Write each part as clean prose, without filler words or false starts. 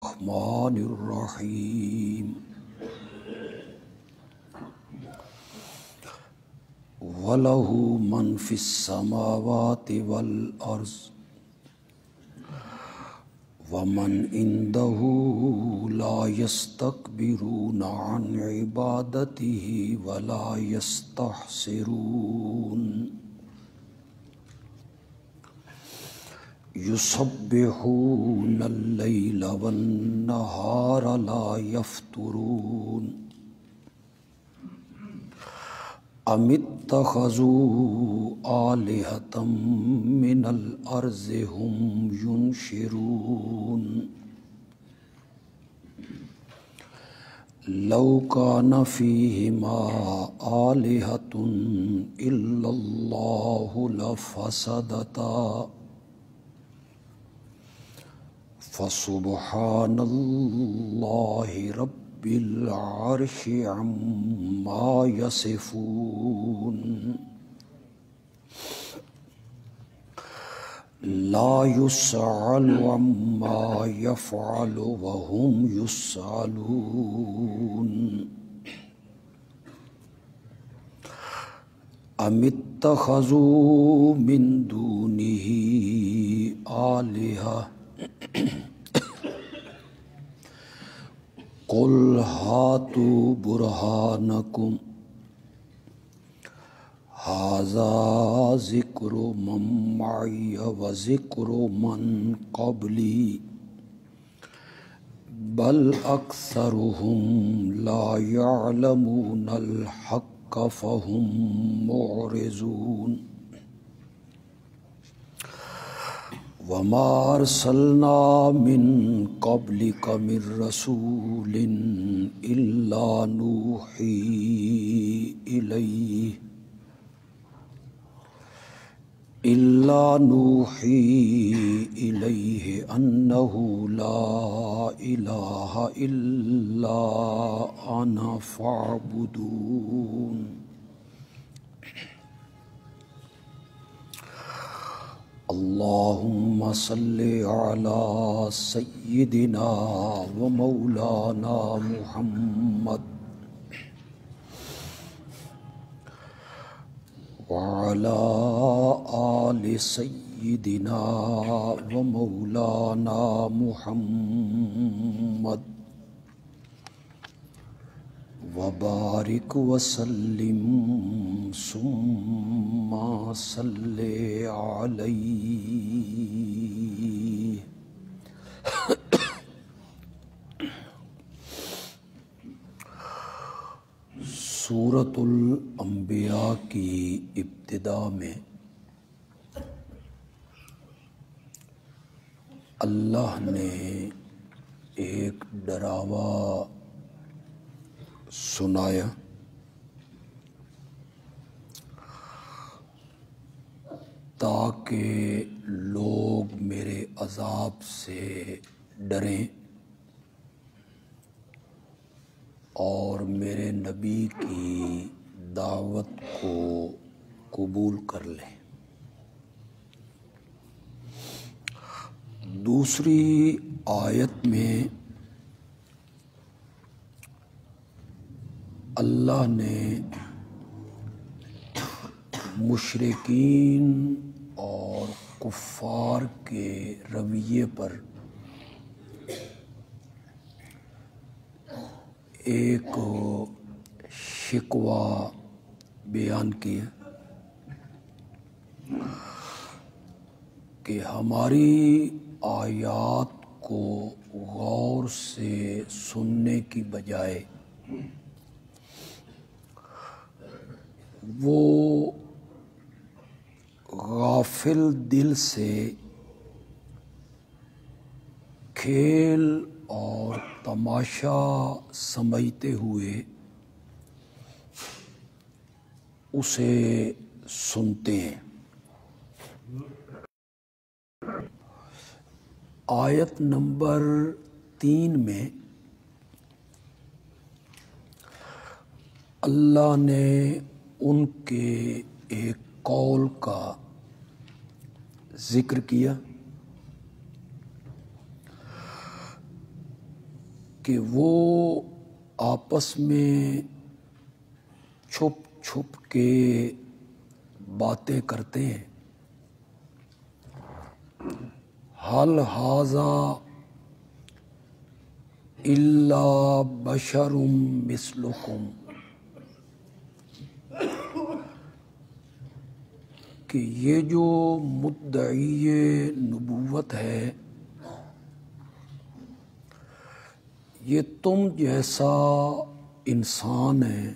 الرحمن الرحیم وَلَهُ مَنْ فِي السَّمَاوَاتِ وَالْأَرْضِ وَمَنْ عِنْدَهُ لَا يَسْتَكْبِرُونَ عَنْ عِبَادَتِهِ وَلَا يَسْتَحْسِرُونَ يُسَبِّحُونَ اللَّيْلَ وَالنَّهَارَ لَا يَفْتُرُونَ أَمِ اتَّخَذُوا آلِهَةً مِّنَ الْأَرْضِ هُمْ يُنشِرُونَ لَوْ كَانَ فِيهِمَا آلِهَةٌ إِلَّا اللَّهُ لَفَسَدَتَا فَسُبْحَانَ اللَّهِ رَبِّ الْعَرْشِ عَمَّا يَصِفُونَ لَا يُسْأَلُ عَمَّا يَفْعَلُ وَهُمْ يُسْأَلُونَ أَمِ اتَّخَذُوا مِن دُونِهِ آلِهَةً قُلْ هَاتُوا بُرْهَانَكُمْ هَذَا ذِكْرُ مَن مَّعِيَ وَذِكْرُ مَن قَبْلِي بَلْ أَكْثَرُهُمْ لَا يَعْلَمُونَ الْحَقَّ فَهُمْ مُعْرِضُونَ وَمَا أَرْسَلْنَا مِن قَبْلِكَ مِن رَّسُولٍ إِلَّا نُوحِي إِلَيْهِ أَنَّهُ لَا إِلَٰهَ إِلَّا أَنَا فَاعْبُدُونِ اللهم صل على سيدنا ومولانا محمد وعلى آل سيدنا ومولانا محمد وبارك وسلم ثم صل عليه سورۃ الانبیاء کی ابتدا میں اللہ نے ایک ڈراوا سنایا تاکہ لوگ میرے عذاب سے ڈریں اور میرے نبی کی دعوت کو قبول کر لیں۔ دوسری آیت میں اللہ نے مشرکین اور کفار کے رویے پر ایک شکوہ بیان کیا کہ ہماری آیات کو غور سے سننے کی بجائے وہ غافل دل سے کھیل اور تماشا سمجھتے ہوئے اسے سنتے ہیں۔ آیت نمبر 3 میں اللہ نے ان کے ایک قول کا ذکر کیا کہ وہ آپس میں چھپ چھپ کے باتیں کرتے ہیں، حل ھذا الا بشر مثلکم، کہ یہ جو مدعی نبوت ہے یہ تم جیسا انسان ہے،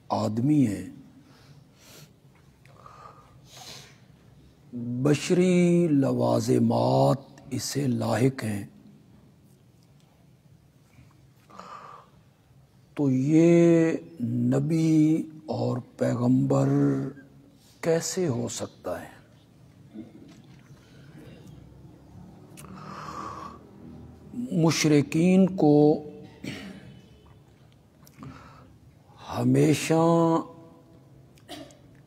آدمی ہے، بشری لوازمات اسے لاحق ہیں، تو یہ نبی اور پیغمبر کیسے ہو سکتا ہے؟ مشرکین کو ہمیشہ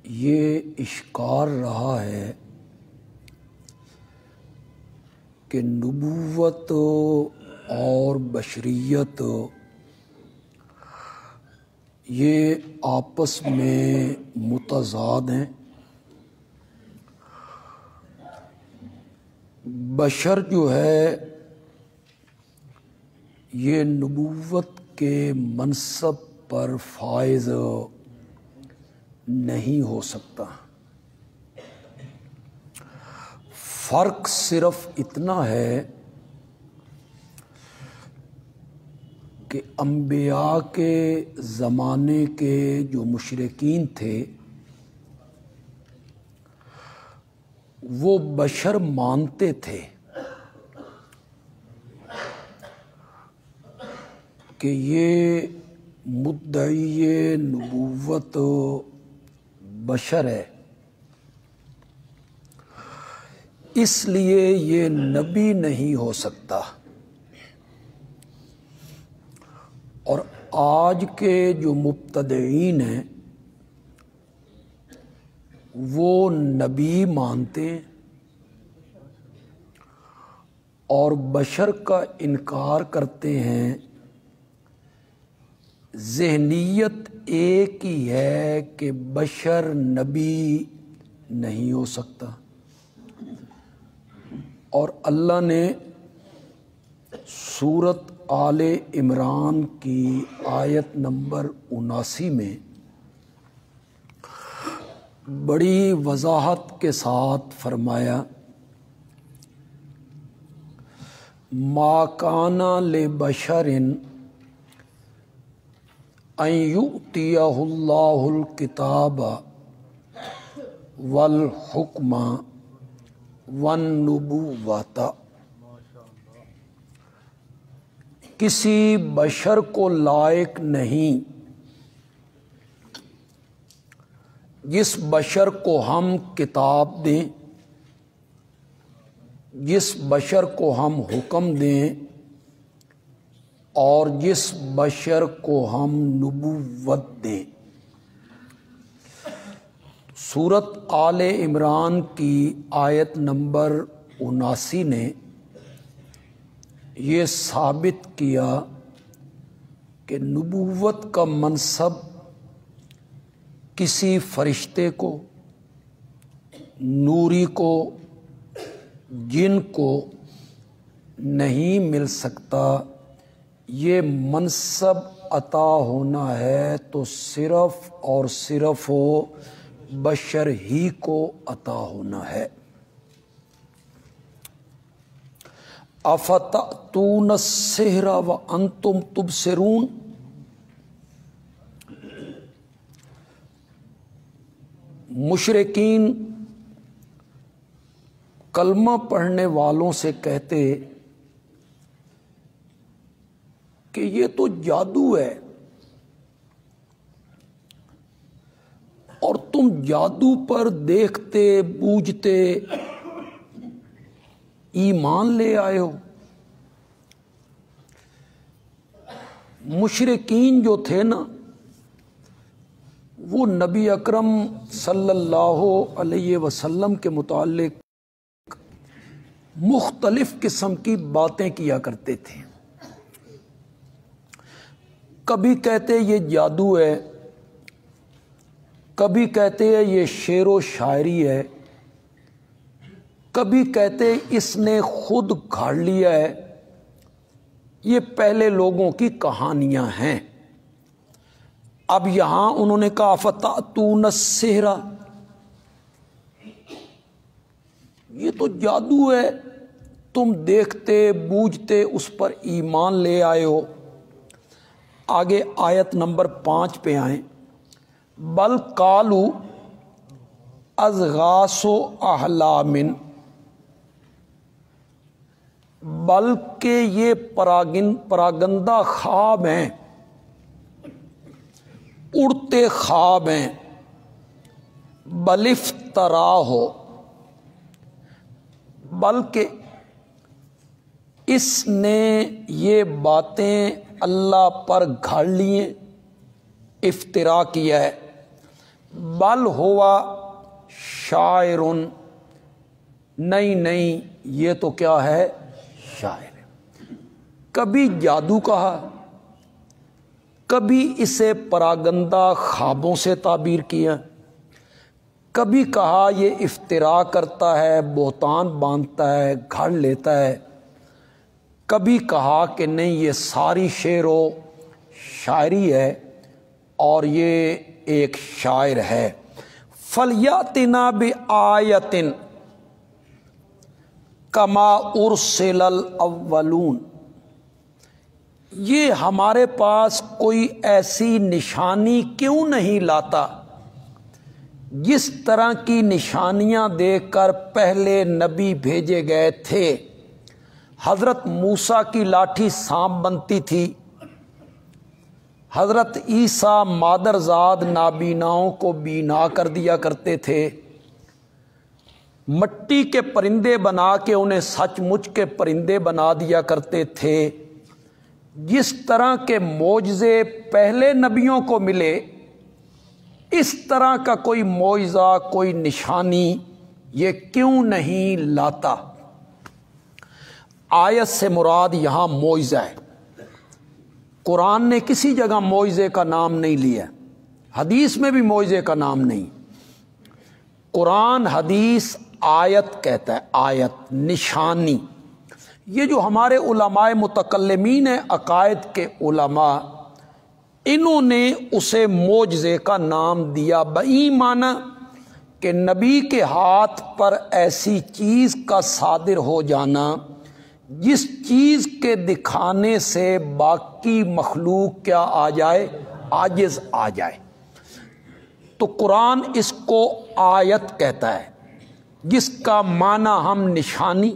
یہ اشکال رہا ہے کہ نبوت اور بشریت یہ آپس میں متضاد ہیں۔ بشر جو ہے یہ نبوت کے منصب پر فائز نہیں ہو سکتا۔ فرق صرف اتنا ہے کہ انبیاء کے زمانے کے جو مشرکین تھے وہ بشر مانتے تھے کہ یہ مدعی نبوت بشر ہے، اس لیے یہ نبی نہیں ہو سکتا۔ اور آج کے جو مبتدعین ہیں وہ نبی مانتے ہیں اور بشر کا انکار کرتے ہیں۔ ذہنیت ایک ہی ہے کہ بشر نبی نہیں ہو سکتا، اور اللہ نے سورۃ آل عمران کی آیت نمبر 79 میں بڑی وضاحت کے ساتھ فرمایا، ما کان لبشر ان یؤتیہ اللہ الکتاب والحکم والنبوۃ، کسی بشر کو لائق نہیں جس بشر کو ہم کتاب دیں، جس بشر کو ہم حکم دیں، اور جس بشر کو ہم نبوت دیں۔ سورۃ آل عمران کی آیت نمبر 79 نے یہ ثابت کیا کہ نبوت کا منصب کسی فرشتے کو، نوری کو، جن کو نہیں مل سکتا۔ یہ منصب عطا ہونا ہے تو صرف اور صرف بشر ہی کو عطا ہونا ہے۔ افتأتون السحر وانتم تبصرون، مشرکین کلمہ پڑھنے والوں سے کہتے کہ یہ تو جادو ہے، اور تم جادو پر دیکھتے بوجھتے ایمان لے آئے ہو۔ مشرکین جو تھے نا وہ نبی اکرم صلی اللہ علیہ وسلم کے متعلق مختلف قسم کی باتیں کیا کرتے تھے۔ کبھی کہتے یہ جادو ہے، کبھی کہتے ہیں یہ شعر و شاعری ہے، کبھی کہتے اس نے خود گھاڑ لیا ہے، یہ پہلے لوگوں کی کہانیاں ہیں۔ اب یہاں انہوں نے کہا فتأتون السحر، یہ تو جادو ہے، تم دیکھتے بوجھتے اس پر ایمان لے آئے ہو۔ آگے آیت نمبر 5 پہ آئیں، بل قالوا اضغاث احلام، بلکہ یہ پراگندہ خواب ہیں، اڑتے خواب ہیں، بل افتراہ، بلکہ اس نے یہ باتیں اللہ پر گھاڑ لی ہیں، افترا کیا ہے۔ بل ہوا شاعر، نہیں یہ تو کیا ہے، شاعر ہے۔ کبھی جادو کہا، کبھی اسے پراگندہ خوابوں سے تعبیر کیا، کبھی کہا یہ افترا کرتا ہے، بہتان باندھتا ہے، گھڑ لیتا ہے، کبھی کہا کہ نہیں یہ ساری شعر و شاعری ہے اور یہ ایک شاعر ہے۔ فَلْيَأْتِنَا بِآیَةٍ کما ارسل الاولون، یہ ہمارے پاس کوئی ایسی نشانی کیوں نہیں لاتا جس طرح کی نشانیاں دیکھ کر پہلے نبی بھیجے گئے تھے۔ حضرت موسیٰ کی لاٹھی سانپ بنتی تھی، حضرت عیسیٰ مادرزاد نابیناؤں کو بینا کر دیا کرتے تھے، مٹی کے پرندے بنا کے انہیں سچ مچ کے پرندے بنا دیا کرتے تھے۔ جس طرح کے معجزے پہلے نبیوں کو ملے، اس طرح کا کوئی معجزہ، کوئی نشانی یہ کیوں نہیں لاتا؟ آیت سے مراد یہاں معجزہ ہے۔ قرآن نے کسی جگہ معجزے کا نام نہیں لیا، حدیث میں بھی معجزے کا نام نہیں۔ قرآن حدیث آیت کہتا ہے، آیت نشانی۔ یہ جو ہمارے علماء متکلمین ہیں، عقائد کے علماء، انہوں نے اسے معجزے کا نام دیا، بایمانہ کہ نبی کے ہاتھ پر ایسی چیز کا صادر ہو جانا جس چیز کے دکھانے سے باقی مخلوق کیا آ جائے، عاجز آ جائے۔ تو قرآن اس کو آیت کہتا ہے، جس کا معنی ہم نشانی،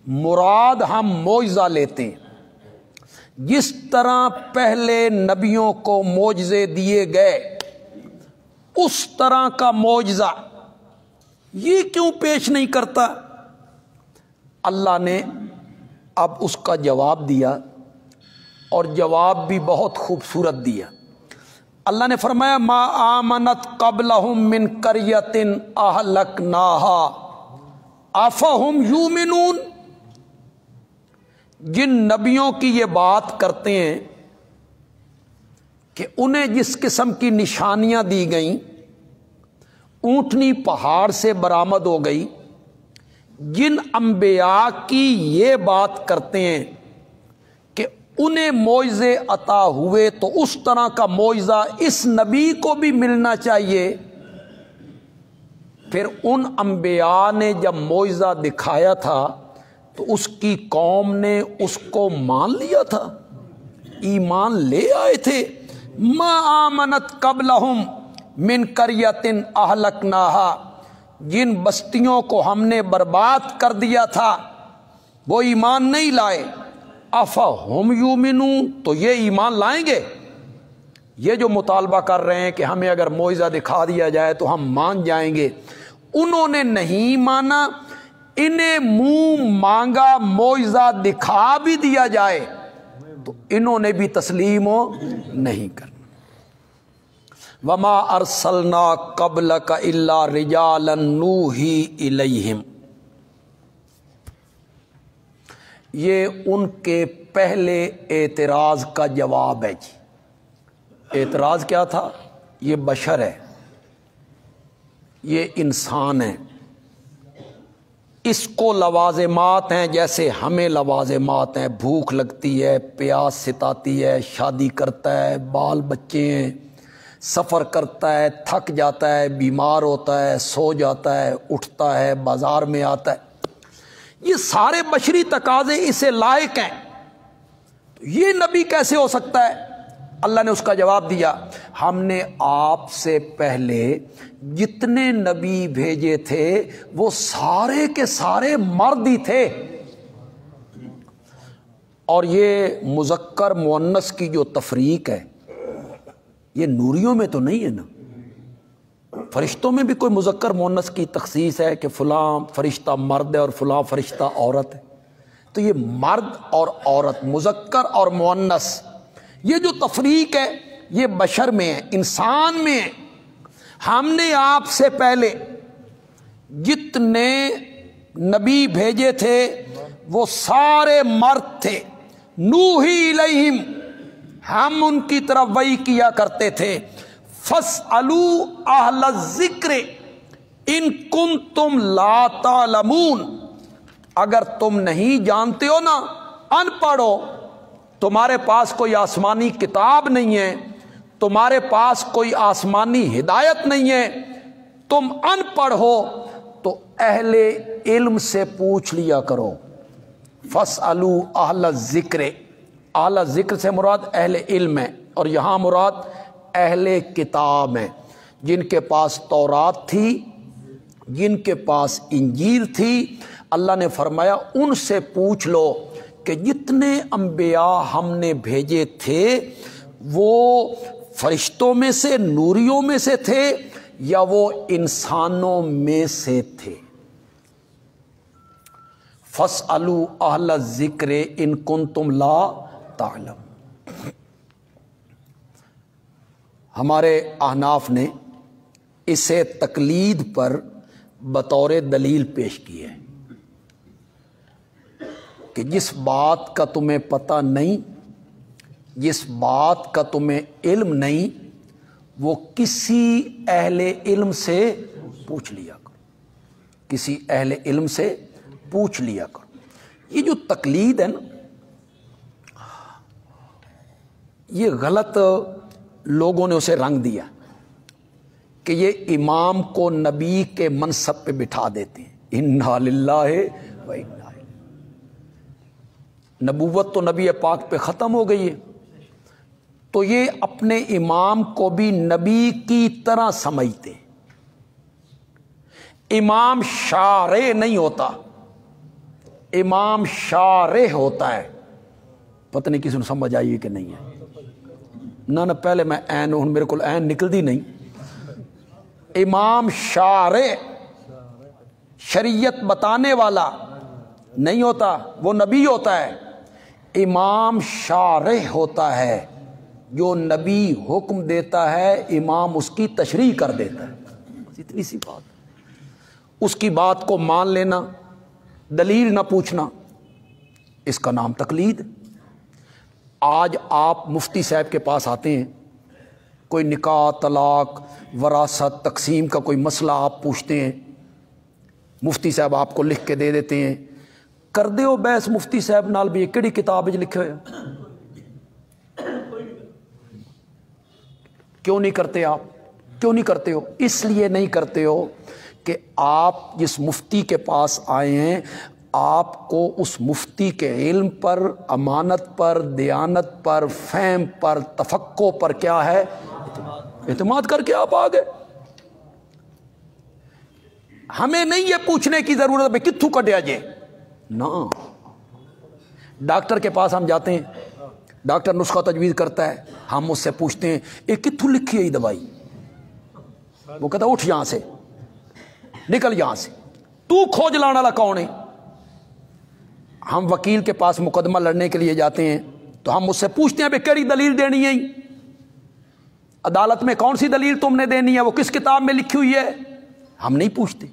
مراد ہم معجزہ لیتے ہیں۔ جس طرح پہلے نبیوں کو معجزے دیے گئے، اس طرح کا معجزہ یہ کیوں پیش نہیں کرتا؟ اللہ نے اب اس کا جواب دیا، اور جواب بھی بہت خوبصورت دیا۔ اللہ نے فرمایا ما آمنت قبلہم من قریۃ اہلکناہا افہم یؤمنون، جن نبیوں کی یہ بات کرتے ہیں کہ انہیں جس قسم کی نشانیاں دی گئیں، اونٹنی پہاڑ سے برآمد ہو گئی، جن انبیاء کی یہ بات کرتے ہیں کہ انہیں معجزے عطا ہوئے تو اس طرح کا معجزہ اس نبی کو بھی ملنا چاہیے، پھر ان انبیاء نے جب معجزہ دکھایا تھا تو اس کی قوم نے اس کو مان لیا تھا، ایمان لے آئے تھے۔ ما آمنت قبلہم من قریۃ اہلکناہا، جن بستیوں کو ہم نے برباد کر دیا تھا وہ ایمان نہیں لائے، افہم یؤمنون، تو یہ ایمان لائیں گے؟ یہ جو مطالبہ کر رہے ہیں کہ ہمیں اگر معجزہ دکھا دیا جائے تو ہم مان جائیں گے، انہوں نے نہیں مانا۔ انہیں منہ مانگا معجزہ دکھا بھی دیا جائے تو انہوں نے بھی تسلیم نہیں کرنا۔ وما ارسلنا قبلک الا رجالا نوحی الیہم، یہ ان کے پہلے اعتراض کا جواب ہے جی۔ اعتراض کیا تھا؟ یہ بشر ہے، یہ انسان ہے، اس کو لوازمات ہیں جیسے ہمیں لوازمات ہیں، بھوک لگتی ہے، پیاس ستاتی ہے، شادی کرتا ہے، بال بچے ہیں، سفر کرتا ہے، تھک جاتا ہے، بیمار ہوتا ہے، سو جاتا ہے، اٹھتا ہے، بازار میں آتا ہے، یہ سارے بشری تقاضے اسے لائق ہیں، تو یہ نبی کیسے ہو سکتا ہے؟ اللہ نے اس کا جواب دیا، ہم نے آپ سے پہلے جتنے نبی بھیجے تھے وہ سارے کے سارے مرد ہی تھے، اور یہ مذکر مؤنث کی جو تفریق ہے یہ نوریوں میں تو نہیں ہے نا، فرشتوں میں بھی کوئی مذکر مؤنث کی تخصیص ہے کہ فلاں فرشتہ مرد ہے اور فلاں فرشتہ عورت ہے، تو یہ مرد اور عورت، مذکر اور مؤنث، یہ جو تفریق ہے یہ بشر میں ہے، انسان میں ہے۔ ہم نے آپ سے پہلے جتنے نبی بھیجے تھے وہ سارے مرد تھے، نوحی الیہم، ہم ان کی طرف وحی کیا کرتے تھے، فاسألوا اہل الذکر ان کنتم لا تعلمون، اگر تم نہیں جانتے ہو نا، ان پڑھ ہو، تمہارے پاس کوئی آسمانی کتاب نہیں ہے، تمہارے پاس کوئی آسمانی ہدایت نہیں ہے، تم ان پڑھ ہو تو اہل علم سے پوچھ لیا کرو۔ فاسألوا اہل الذکر، اہل ذکر سے مراد اہل علم ہے، اور یہاں مراد اہل کتاب ہیں، جن کے پاس تورات تھی، جن کے پاس انجیل تھی۔ اللہ نے فرمایا ان سے پوچھ لو کہ جتنے انبیاء ہم نے بھیجے تھے وہ فرشتوں میں سے، نوریوں میں سے تھے یا وہ انسانوں میں سے تھے۔ فاسألوا اہل الذکر ان کنتم لا تعلمون۔ ہمارے احناف نے اسے تقلید پر بطور دلیل پیش کی ہے کہ جس بات کا تمہیں پتہ نہیں، جس بات کا تمہیں علم نہیں، وہ کسی اہل علم سے پوچھ لیا کرو، کسی اہل علم سے پوچھ لیا کرو۔ یہ جو تقلید ہے نا، یہ غلط لوگوں نے اسے رنگ دیا کہ یہ امام کو نبی کے منصب پہ بٹھا دیتے ہیں، انا للہ و انا الیہ، نبوت تو نبی پاک پہ ختم ہو گئی ہے، تو یہ اپنے امام کو بھی نبی کی طرح سمجھتے۔ امام شارع نہیں ہوتا، امام شارع ہوتا ہے۔ پتہ نہیں کسی نے سمجھ آئی ہے کہ نہیں ہے؟ نہ پہلے میں عین ہوں، میرے کو عین نکلتی نہیں۔ امام شارع شریعت بتانے والا نہیں ہوتا، وہ نبی ہوتا ہے۔ امام شارع ہوتا ہے، جو نبی حکم دیتا ہے امام اس کی تشریح کر دیتا ہے، بس اتنی سی بات۔ اس کی بات کو مان لینا، دلیل نہ پوچھنا، اس کا نام تقلید۔ آج آپ مفتی صاحب کے پاس آتے ہیں، کوئی نکاح، طلاق، وراثت، تقسیم کا کوئی مسئلہ آپ پوچھتے ہیں، مفتی صاحب آپ کو لکھ کے دے دیتے ہیں، کر دے ہو بحث مفتی صاحب نال بھی کہڑی کتاب وچ لکھے ہوئے؟ کیوں نہیں کرتے آپ؟ کیوں نہیں کرتے ہو؟ اس لیے نہیں کرتے ہو کہ آپ جس مفتی کے پاس آئے ہیں، آپ کو اس مفتی کے علم پر، امانت پر، دیانت پر، فہم پر، تفقہ پر کیا ہے؟ اعتماد کر کے آپ آ گئے۔ ہمیں نہیں یہ پوچھنے کی ضرورت ہے کتھوں کڈیا جے، نہ۔ ڈاکٹر کے پاس ہم جاتے ہیں، ڈاکٹر نسخہ تجویز کرتا ہے، ہم اس سے پوچھتے ہیں یہ کتھوں لکھی ہے یہ دوائی؟ وہ کہتا ہے اٹھ یہاں سے، نکل یہاں سے، تو کھوج لانے والا کون ہے؟ ہم وکیل کے پاس مقدمہ لڑنے کے لیے جاتے ہیں تو ہم اس سے پوچھتے ہیں بے کیڑی دلیل دینی ہے، عدالت میں کون سی دلیل تم نے دینی ہے، وہ کس کتاب میں لکھی ہوئی ہے؟ ہم نہیں پوچھتے۔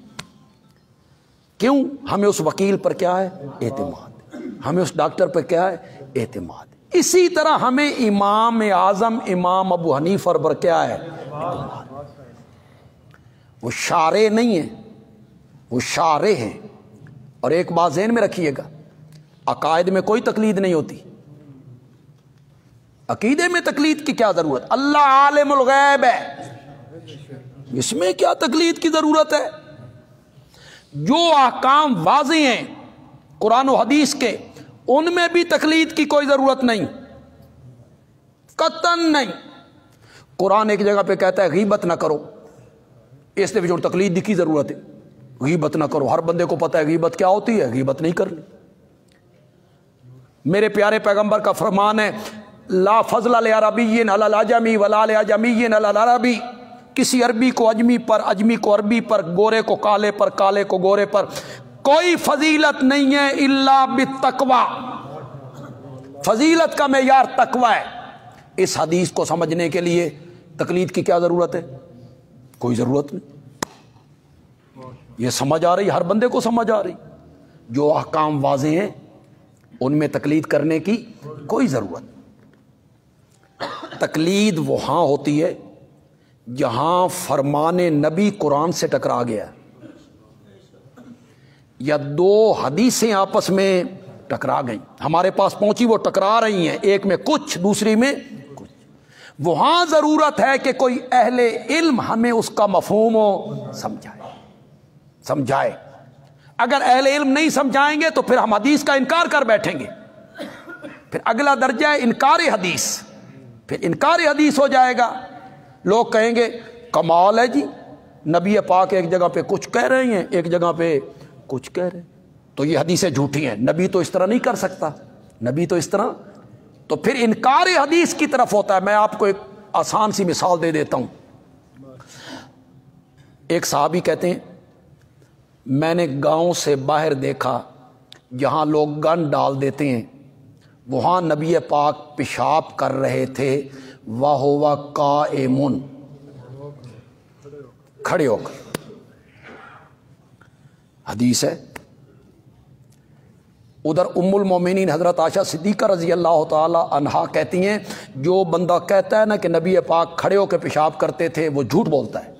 کیوں؟ ہمیں اس وکیل پر کیا ہے؟ اعتماد۔ ہمیں اس ڈاکٹر پر کیا ہے؟ اعتماد۔ اسی طرح ہمیں امام اعظم امام ابو حنیفہ پر کیا ہے؟ وہ شارع نہیں ہیں، وہ شارع ہیں۔ اور ایک بات ذہن میں رکھیے گا، عقائد میں کوئی تقلید نہیں ہوتی، عقیدے میں تقلید کی کیا ضرورت؟ اللہ عالم الغیب ہے، اس میں کیا تقلید کی ضرورت ہے؟ جو احکام واضح ہیں قرآن و حدیث کے، ان میں بھی تقلید کی کوئی ضرورت نہیں، قطعاً نہیں۔ قرآن ایک جگہ پہ کہتا ہے غیبت نہ کرو، اس نے بھی تقلید کی ضرورت ہے، غیبت نہ کرو، ہر بندے کو پتہ ہے غیبت کیا ہوتی ہے، غیبت نہیں کرنی۔ میرے پیارے پیغمبر کا فرمان ہے لا فضل لعربی علی العجمی ولا لعجمی علی العربی، کسی عربی کو اجمی پر، اجمی کو عربی پر، گورے کو کالے پر، کالے کو گورے پر کوئی فضیلت نہیں ہے الا بالتقوی، فضیلت کا معیار تقوی ہے۔ اس حدیث کو سمجھنے کے لیے تقلید کی کیا ضرورت ہے؟ کوئی ضرورت نہیں، یہ سمجھ آ رہی، ہر بندے کو سمجھ آ رہی، جو احکام واضح ہیں ان میں تقلید کرنے کی کوئی ضرورت نہیں۔ تقلید وہاں ہوتی ہے جہاں فرمان نبی قرآن سے ٹکرا گیا یا دو حدیثیں آپس میں ٹکرا گئیں، ہمارے پاس پہنچی، وہ ٹکرا رہی ہیں، ایک میں کچھ دوسری میں کچھ، وہاں ضرورت ہے کہ کوئی اہل علم ہمیں اس کا مفہوم سمجھائے۔ اگر اہل علم نہیں سمجھائیں گے تو پھر ہم حدیث کا انکار کر بیٹھیں گے، پھر اگلا درجہ ہے انکار حدیث، پھر انکار حدیث ہو جائے گا، لوگ کہیں گے کمال ہے جی، نبی پاک ایک جگہ پہ کچھ کہہ رہے ہیں، ایک جگہ پہ کچھ کہہ رہے ہیں، تو یہ حدیثیں جھوٹی ہیں، نبی تو اس طرح نہیں کر سکتا، نبی تو اس طرح، تو پھر انکار حدیث کی طرف ہوتا ہے۔ میں آپ کو ایک آسان سی مثال دے دیتا ہوں۔ ایک صحابی کہتے ہیں میں نے گاؤں سے باہر دیکھا جہاں لوگ گن ڈال دیتے ہیں، وہاں نبی پاک پیشاب کر رہے تھے، وَهُوَ قَائِمٌ، کھڑے ہو کر، حدیث ہے۔ ادھر ام المومنین حضرت عائشہ صدیقہ رضی اللہ تعالی عنہا کہتی ہیں جو بندہ کہتا ہے نا کہ نبی پاک کھڑے ہو کے پیشاب کرتے تھے وہ جھوٹ بولتا ہے۔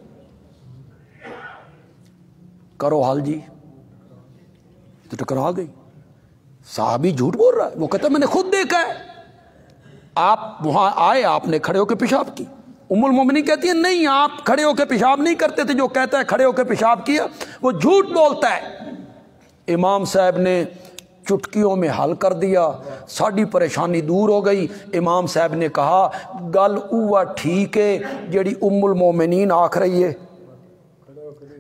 کرو حال جی، تو ٹکرا گئی، صحابی جھوٹ بول رہا ہے، وہ کہتا ہے میں نے خود دیکھا ہے، آپ وہاں آئے، آپ نے کھڑے ہو کے پیشاب کی۔ ام المومنین کہتی ہے نہیں، آپ کھڑے ہو کے پیشاب نہیں کرتے تھے، جو کہتا ہے کھڑے ہو کے پیشاب کیا وہ جھوٹ بولتا ہے۔ امام صاحب نے چٹکیوں میں حل کر دیا، ساڈی پریشانی دور ہو گئی۔ امام صاحب نے کہا گل اوہ ٹھیک ہے جیڑی ام المومنین آکھ رہی ہے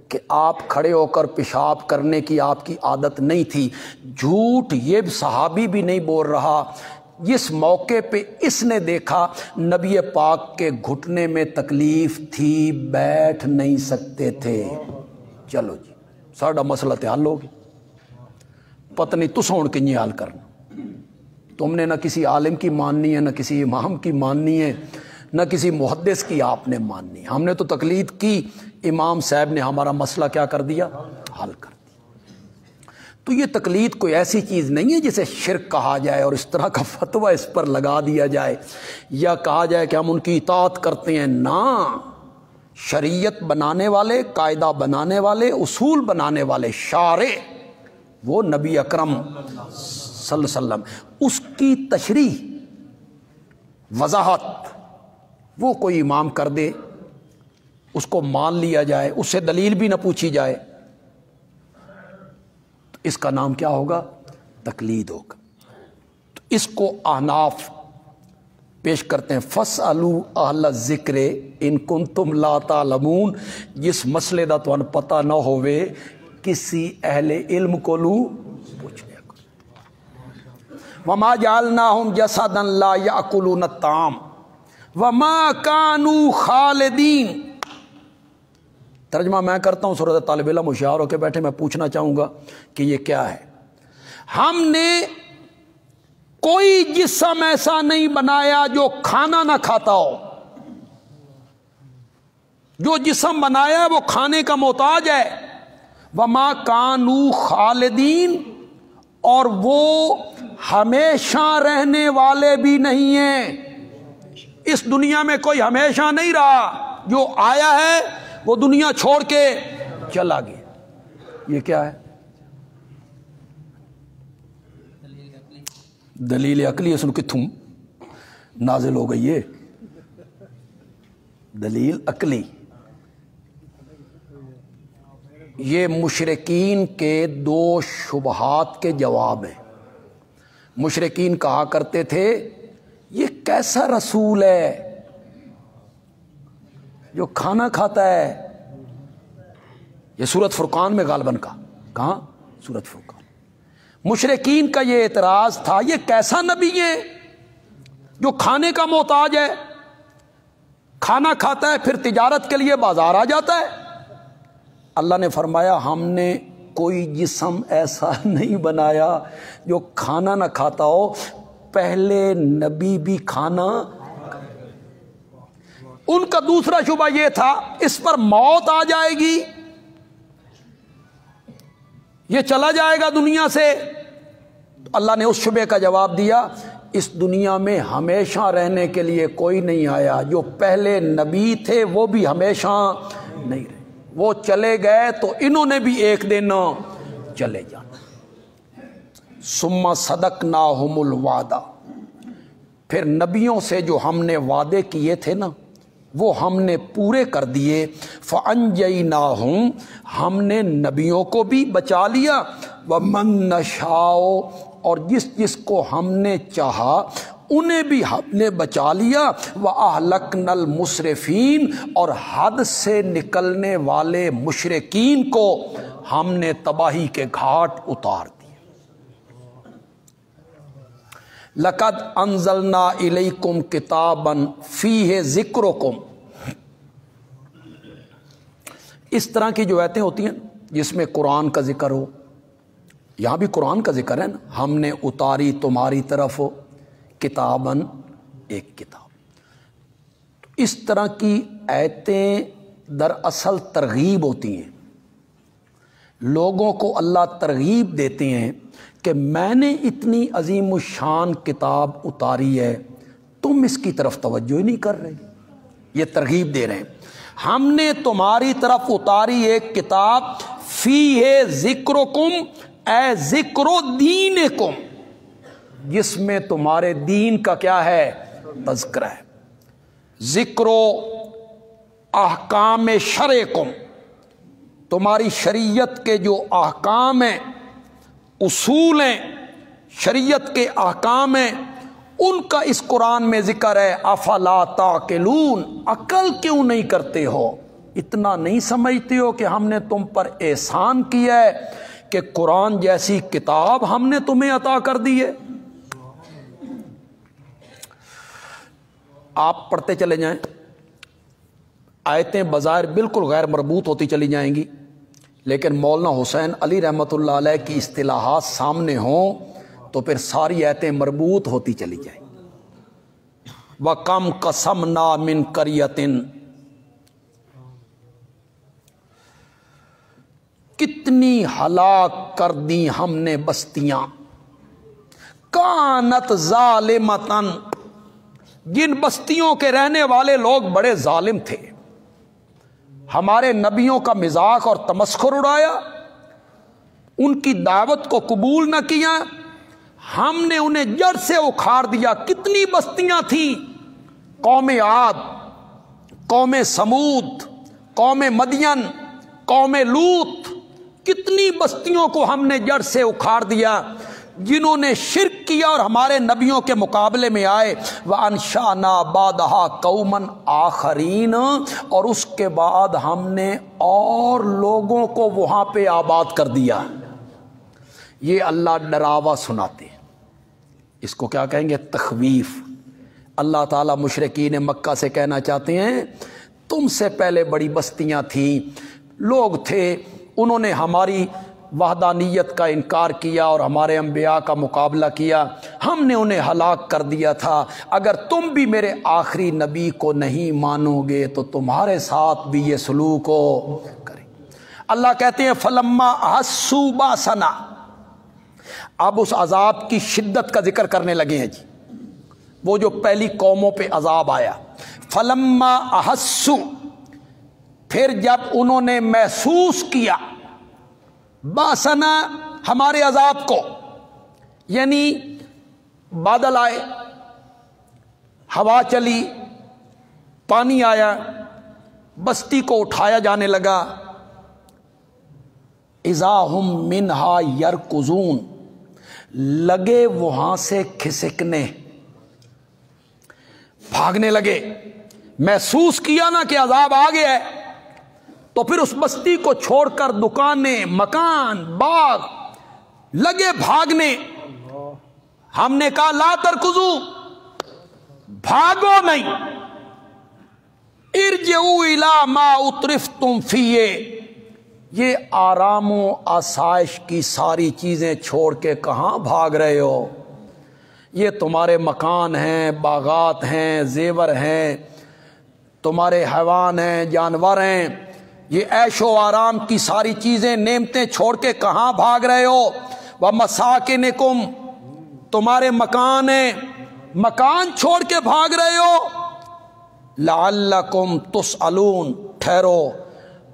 کہ آپ کھڑے ہو کر پیشاب کرنے کی آپ کی عادت نہیں تھی، جھوٹ یہ صحابی بھی نہیں بول رہا، جس موقع پہ اس نے دیکھا نبی پاک کے گھٹنے میں تکلیف تھی، بیٹھ نہیں سکتے تھے، چلو جی ساڈا مسئلہ تے حل ہو گیا۔ پتہ نہیں تساں ہن کنجی حل کرنا، تم نے نہ کسی عالم کی ماننی ہے، نہ کسی امام کی ماننی ہے، نہ کسی محدث کی آپ نے ماننی، ہم نے تو تقلید کی، امام صاحب نے ہمارا مسئلہ کیا کر دیا، حل کر دیا۔ تو یہ تقلید کوئی ایسی چیز نہیں ہے جسے شرک کہا جائے اور اس طرح کا فتویٰ اس پر لگا دیا جائے یا کہا جائے کہ ہم ان کی اطاعت کرتے ہیں، نہ، شریعت بنانے والے، قاعدہ بنانے والے، اصول بنانے والے، شارع وہ نبی اکرم صلی اللہ علیہ وسلم، اس کی تشریح وضاحت وہ کوئی امام کر دے، اس کو مان لیا جائے، اس سے دلیل بھی نہ پوچھی جائے، تو اس کا نام کیا ہوگا؟ تقلید ہوگا۔ تو اس کو احناف پیش کرتے ہیں فَاسْأَلُوا أَهْلَ الذِّكْرِ إِن كُنتُمْ لَا تَعْلَمُونَ، جس مسئلے دا تو پتہ نہ ہوئے کسی اہل علم کو لو پوچھنے کو۔ وَمَا جَعَلْنَاهُمْ جَسَدًا لَا يَأْكُلُونَ الطَّعَامَ وَمَا كَانُوا خَالِدِينَ۔ ترجمہ میں کرتا ہوں، سورۃ طالب علم ہوشیار ہو کے بیٹھے، میں پوچھنا چاہوں گا کہ یہ کیا ہے؟ ہم نے کوئی جسم ایسا نہیں بنایا جو کھانا نہ کھاتا ہو، جو جسم بنایا وہ کھانے کا محتاج ہے۔ وما کانوا خالدین، اور وہ ہمیشہ رہنے والے بھی نہیں ہیں. اس دنیا میں کوئی ہمیشہ نہیں رہا، جو آیا ہے وہ دنیا چھوڑ کے چلا گیا. یہ کیا ہے؟ دلیل عقلی. اس نے کتھوں نازل ہو گئی ہے دلیل عقلی. یہ مشرکین کے دو شبہات کے جواب ہیں. مشرکین کہا کرتے تھے یہ کیسا رسول ہے جو کھانا کھاتا ہے. یہ سورۃ فرقان میں غالباً کہاں سورۃ فرقان. مشرکین کا یہ اعتراض تھا یہ کیسا نبی ہے جو کھانے کا محتاج ہے، کھانا کھاتا ہے پھر تجارت کے لیے بازار آ جاتا ہے. اللہ نے فرمایا ہم نے کوئی جسم ایسا نہیں بنایا جو کھانا نہ کھاتا ہو. پہلے نبی بھی کھانا. ان کا دوسرا شبہ یہ تھا اس پر موت آ جائے گی، یہ چلا جائے گا دنیا سے. اللہ نے اس شبے کا جواب دیا اس دنیا میں ہمیشہ رہنے کے لیے کوئی نہیں آیا. جو پہلے نبی تھے وہ بھی ہمیشہ نہیں رہے، وہ چلے گئے تو انہوں نے بھی ایک دن چلے جانا. ثم صدقناہم الوعدہ، پھر نبیوں سے جو ہم نے وعدے کیے تھے نا وہ ہم نے پورے کر دیے. فانجیناہم، ہم نے نبیوں کو بھی بچا لیا. ومن نشاء، اور جس جس کو ہم نے چاہا انہیں بھی ہم نے بچا لیا. وَأَهْلَكْنَا الْمُسْرِفِينَ، اور حد سے نکلنے والے مشرکین کو ہم نے تباہی کے گھاٹ اتار دیا. لَقَدْ أَنزَلْنَا إِلَيْكُمْ كِتَابًا فِيهِ ذِكْرُكُمْ. اس طرح کی جو آیتیں ہوتی ہیں جس میں قرآن کا ذکر ہو، یہاں بھی قرآن کا ذکر ہے نا. ہم نے اتاری تمہاری طرف کتاباً، ایک کتاب. تو اس طرح کی آیتیں دراصل ترغیب ہوتی ہیں. لوگوں کو اللہ ترغیب دیتے ہیں کہ میں نے اتنی عظیم الشان کتاب اتاری ہے، تم اس کی طرف توجہ ہی نہیں کر رہے. یہ ترغیب دے رہے ہیں ہم نے تمہاری طرف اتاری ایک کتاب فیہ ذکرکم، اے ذکر دینکم، جس میں تمہارے دین کا کیا ہے؟ تذکرہ ہے. ذکر احکام شرعکم، تمہاری شریعت کے جو احکام ہیں، اصول ہیں، شریعت کے احکام ہیں، ان کا اس قرآن میں ذکر ہے. افلا تعقلون، عقل کیوں نہیں کرتے ہو؟ اتنا نہیں سمجھتے ہو کہ ہم نے تم پر احسان کیا ہے کہ قرآن جیسی کتاب ہم نے تمہیں عطا کر دی ہے. آپ پڑھتے چلے جائیں، آیتیں بظاہر بالکل غیر مربوط ہوتی چلی جائیں گی، لیکن مولانا حسین علی رحمۃ اللہ علیہ کی اصطلاحات سامنے ہوں تو پھر ساری آیتیں مربوط ہوتی چلی جائیں. وَكَمْ قَسَمْنَا مِنْ قَرْيَةٍ، کتنی ہلاک کر دی ہم نے بستیاں. کانت ظالمتن، جن بستیوں کے رہنے والے لوگ بڑے ظالم تھے، ہمارے نبیوں کا مذاق اور تمسخر اڑایا، ان کی دعوت کو قبول نہ کیا، ہم نے انہیں جڑ سے اکھاڑ دیا. کتنی بستیاں تھیں؟ قوم عاد، قوم سمود، قوم مدین، قوم لوط، کتنی بستیوں کو ہم نے جڑ سے اکھاڑ دیا جنہوں نے شرک کیا اور ہمارے نبیوں کے مقابلے میں آئے. وَأَنشَأْنَا بَعْدَهَا قَوْمًا آخَرِينَ، اور اس کے بعد ہم نے اور لوگوں کو وہاں پہ آباد کر دیا. یہ اللہ ڈراوا سناتے ہیں، اس کو کیا کہیں گے؟ تخویف. اللہ تعالیٰ مشرکین مکہ سے کہنا چاہتے ہیں تم سے پہلے بڑی بستیاں تھیں، لوگ تھے، انہوں نے ہماری وحدانیت کا انکار کیا اور ہمارے انبیاء کا مقابلہ کیا، ہم نے انہیں ہلاک کر دیا تھا. اگر تم بھی میرے آخری نبی کو نہیں مانو گے تو تمہارے ساتھ بھی یہ سلوک ہو کرے. اللہ کہتے ہیں فلما احسوا باسنا، اب اس عذاب کی شدت کا ذکر کرنے لگے ہیں جی، وہ جو پہلی قوموں پہ عذاب آیا. فلما احسوا، پھر جب انہوں نے محسوس کیا، باسنا ہمارے عذاب کو، یعنی بادل آئے، ہوا چلی، پانی آیا، بستی کو اٹھایا جانے لگا. اذا ہم منہا یرکضون، لگے وہاں سے کھسکنے، بھاگنے لگے. محسوس کیا نا کہ عذاب آ گیا ہے، تو پھر اس بستی کو چھوڑ کر دکانیں، مکان، باغ لگے بھاگنے. ہم نے کہا لا ترکضو، بھاگو نہیں. ارجعوا الی ما اترفتم فیہ، یہ آرام و آسائش کی ساری چیزیں چھوڑ کے کہاں بھاگ رہے ہو؟ یہ تمہارے مکان ہیں، باغات ہیں، زیور ہیں، تمہارے حیوان ہیں، جانور ہیں، یہ عیش و آرام کی ساری چیزیں، نعمتیں چھوڑ کے کہاں بھاگ رہے ہو؟ وَمَسَاكِنِكُمْ، تمہارے مکان ہیں، مکان چھوڑ کے بھاگ رہے ہو. لَعَلَّكُمْ تُسْأَلُونَ، ٹھہرو،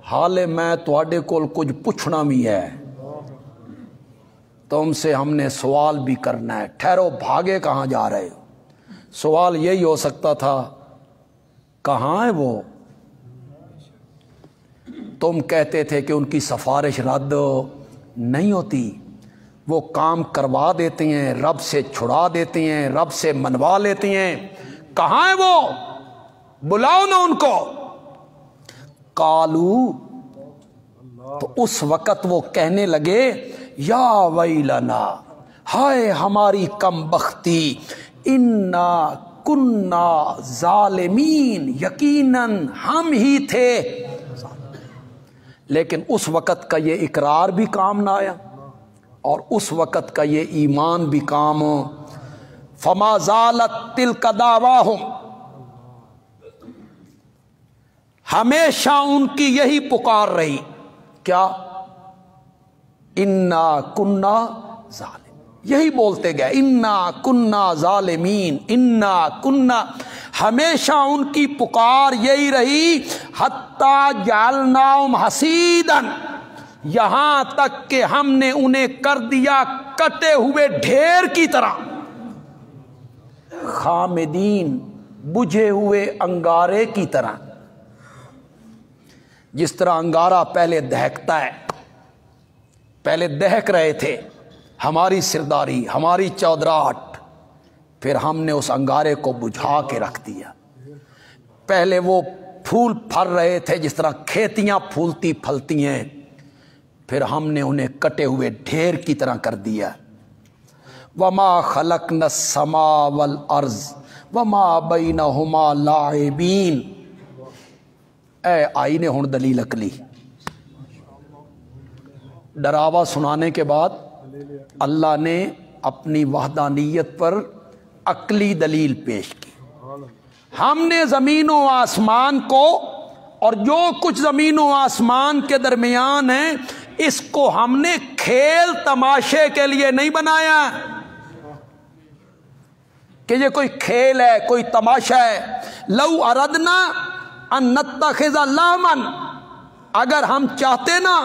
حال میں تواڈے کول کچھ پوچھنا بھی ہے، تم سے ہم نے سوال بھی کرنا ہے. ٹھہرو، بھاگے کہاں جا رہے ہو؟ سوال یہی ہو سکتا تھا، کہاں ہے وہ؟ تم کہتے تھے کہ ان کی سفارش رد نہیں ہوتی، وہ کام کروا دیتے ہیں، رب سے چھڑا دیتے ہیں، رب سے منوا لیتے ہیں. کہاں ہے وہ؟ بلاؤ نا ان کو. قالو، تو اس وقت وہ کہنے لگے یا ویلنا، ہائے ہماری کم بختی، انا کننا ظالمین، یقیناً ہم ہی تھے. لیکن اس وقت کا یہ اقرار بھی کام نہ آیا، اور اس وقت کا یہ ایمان بھی کام. فما زالت تلک دعواہم، ہمیشہ ان کی یہی پکار رہی، کیا؟ انا کننا ظالمین، یہی بولتے گئے، انا کننا ظالمین، انا کننا، ہمیشہ ان کی پکار یہی رہی. حتی جعلناہم حصیدا، یہاں تک کہ ہم نے انہیں کر دیا کٹے ہوئے ڈھیر کی طرح. خامدین، بجھے ہوئے انگارے کی طرح. جس طرح انگارہ پہلے دہکتا ہے، پہلے دہک رہے تھے، ہماری سرداری، ہماری چودراہٹ، پھر ہم نے اس انگارے کو بجھا کے رکھ دیا. پہلے وہ پھول پھل رہے تھے جس طرح کھیتیاں پھولتی پھلتی ہیں، پھر ہم نے انہیں کٹے ہوئے ڈھیر کی طرح کر دیا. وما خلقنا السماء والارض وما بینہما لاعبین. اے آئی نے ہن دلیل عقلی، ڈراوا سنانے کے بعد اللہ نے اپنی وحدانیت پر عقلی دلیل پیش کی. ہم نے زمین و آسمان کو اور جو کچھ زمین و آسمان کے درمیان ہے، اس کو ہم نے کھیل تماشے کے لیے نہیں بنایا کہ یہ کوئی کھیل ہے، کوئی تماشا ہے. لو اردنا ان نتخذ لہوا، اگر ہم چاہتے نا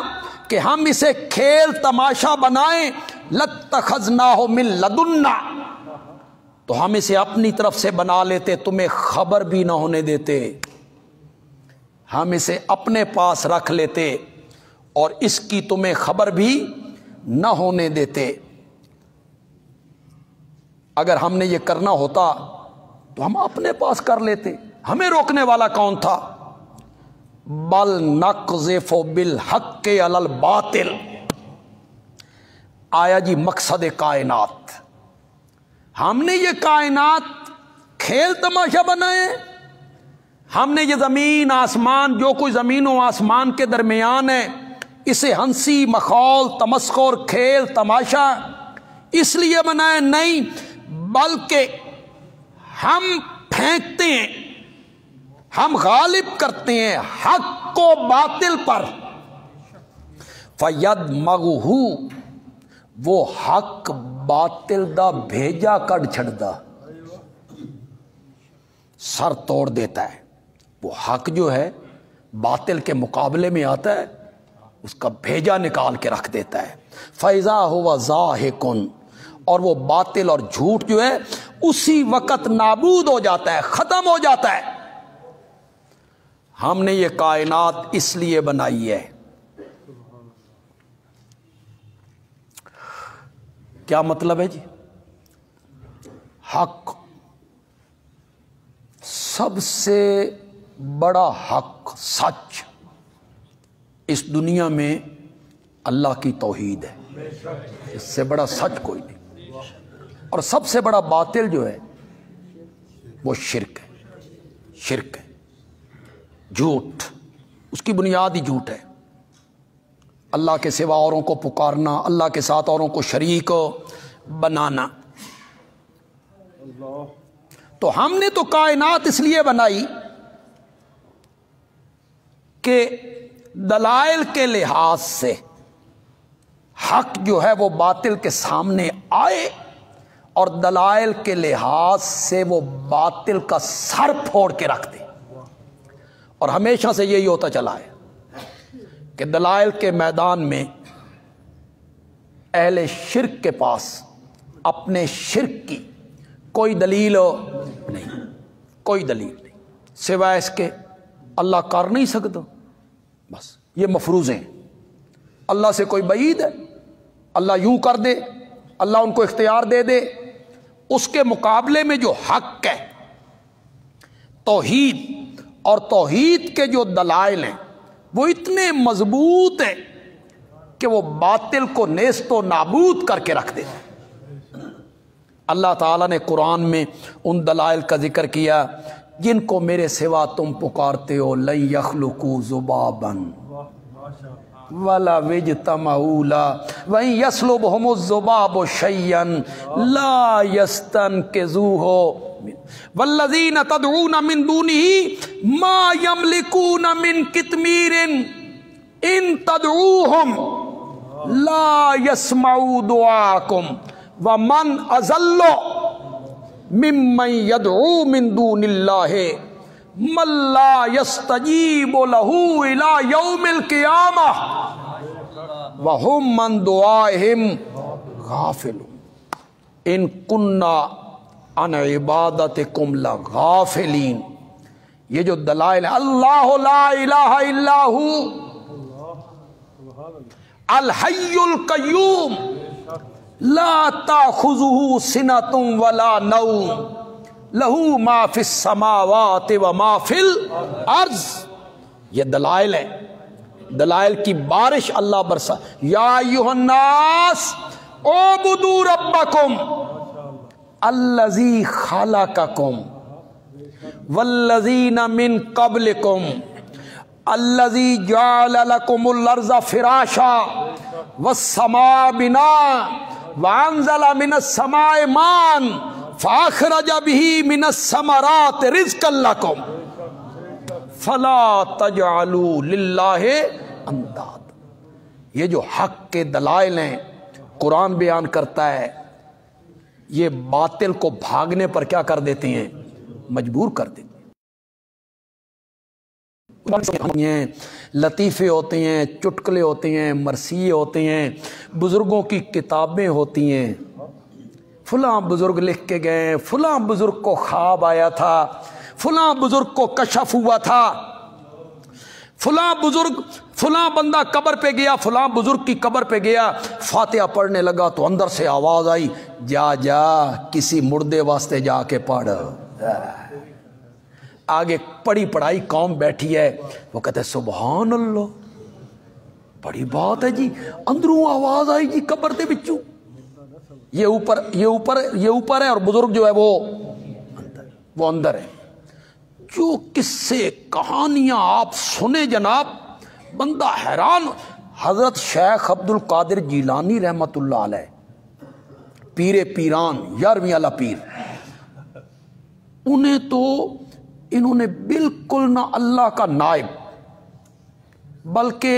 کہ ہم اسے کھیل تماشا بنائیں، لاتخذناہ من لدنا، تو ہم اسے اپنی طرف سے بنا لیتے، تمہیں خبر بھی نہ ہونے دیتے. ہم اسے اپنے پاس رکھ لیتے اور اس کی تمہیں خبر بھی نہ ہونے دیتے. اگر ہم نے یہ کرنا ہوتا تو ہم اپنے پاس کر لیتے، ہمیں روکنے والا کون تھا؟ بل نقذف بالحق علی الباطل. آیا جی مقصد کائنات. ہم نے یہ کائنات کھیل تماشا بنائے، ہم نے یہ زمین آسمان، جو کوئی زمین و آسمان کے درمیان ہے، اسے ہنسی مخول تمسخر کھیل تماشا اس لیے بنائے نہیں، بلکہ ہم پھینکتے ہیں، ہم غالب کرتے ہیں حق کو باطل پر. فَيَدْمَغُهُ، وہ حق باطل دا بھیجا کڈ چھڑدا، سر توڑ دیتا ہے۔ وہ حق جو ہے باطل کے مقابلے میں آتا ہے، اس کا بھیجا نکال کے رکھ دیتا ہے۔ فَإِذَا هُوَ زَاهِقٌ، اور وہ باطل اور جھوٹ جو ہے اسی وقت نابود ہو جاتا ہے، ختم ہو جاتا ہے۔ ہم نے یہ کائنات اس لیے بنائی ہے۔ کیا مطلب ہے جی؟ حق، سب سے بڑا حق، سچ اس دنیا میں اللہ کی توحید ہے، اس سے بڑا سچ کوئی نہیں۔ اور سب سے بڑا باطل جو ہے وہ شرک ہے، شرک ہے، جھوٹ، اس کی بنیاد ہی جھوٹ ہے۔ اللہ کے سوا اوروں کو پکارنا، اللہ کے ساتھ اوروں کو شریک بنانا۔ تو ہم نے تو کائنات اس لیے بنائی کہ دلائل کے لحاظ سے حق جو ہے وہ باطل کے سامنے آئے، اور دلائل کے لحاظ سے وہ باطل کا سر پھوڑ کے رکھ دے۔ اور ہمیشہ سے یہی ہوتا چلا ہے کہ دلائل کے میدان میں اہل شرک کے پاس اپنے شرک کی کوئی دلیل نہیں، کوئی دلیل نہیں، سوائے اس کے اللہ کر نہیں سکتا، بس یہ مفروضے ہیں۔ اللہ سے کوئی بعید ہے، اللہ یوں کر دے، اللہ ان کو اختیار دے دے۔ اس کے مقابلے میں جو حق ہے، توحید، اور توحید کے جو دلائل ہیں وہ اتنے مضبوط ہیں کہ وہ باطل کو نیست و نابود کر کے رکھ دیتے۔ اللہ تعالیٰ نے قرآن میں ان دلائل کا ذکر کیا جن کو میرے سوا تم پکارتے ہو، لن یخلقوا ذبابا ولا اجتمعوا له وان يسلبهم الذباب شيئا لا يستنقذوه والذين تدعون من دونه ما يملكون من قطمير ان تدعوهم لا يسمعوا دعاءكم ومن اضل ممن يدعو من دون الله من لا يستجيب له الى يوم القيامة وهم من دعائهم غافلون ان كنا عن عبادتكم لغافلين۔ یہ جو دلائل ہے، اللہ لا الہ الا ہو الحی القیوم لا تأخذه سنة ولا نوم لہو ما فی السماوات و ما فی الارض۔ یہ دلائل ہے، دلائل کی بارش اللہ برسا۔ یا ایھا الناس اعبدوا ربکم الذی خلقکم والذین من قبلکم الذی جعل لکم الارض فراشا والسماء بناء وانزل من السماء ماء فاخرج به من الثمرات رزقا لكم فلا تجعلوا لله انداد۔ یہ جو حق کے دلائل ہیں قرآن بیان کرتا ہے، یہ باطل کو بھاگنے پر کیا کر دیتے ہیں؟ مجبور کر دیتے ہیں۔ لطیفے ہوتے ہیں، چٹکلے ہوتے ہیں، مرثیے ہوتے ہیں، بزرگوں کی کتابیں ہوتی ہیں، فلاں بزرگ لکھ کے گئے، فلاں بزرگ کو خواب آیا تھا، فلاں بزرگ کو کشف ہوا تھا، فلاں بزرگ، فلاں بندہ قبر پہ گیا، فلاں بزرگ کی قبر پہ گیا، فاتحہ پڑھنے لگا تو اندر سے آواز آئی، جا جا کسی مردے واسطے جا کے پڑھ۔ آگے پڑھی پڑھائی قوم بیٹھی ہے، وہ کہتے ہیں سبحان اللہ، بڑی بات ہے جی، اندروں آواز آئی جی قبر دے بچوں، یہ اوپر ہے اور بزرگ جو ہے وہ اندر ہے۔ جو قصے کہانیاں آپ سنے جناب، بندہ حیران۔ حضرت شیخ عبد القادر جیلانی رحمت اللہ علیہ، پیر پیران، 11ویں والا پیر، انہوں نے بالکل نہ اللہ کا نائب، بلکہ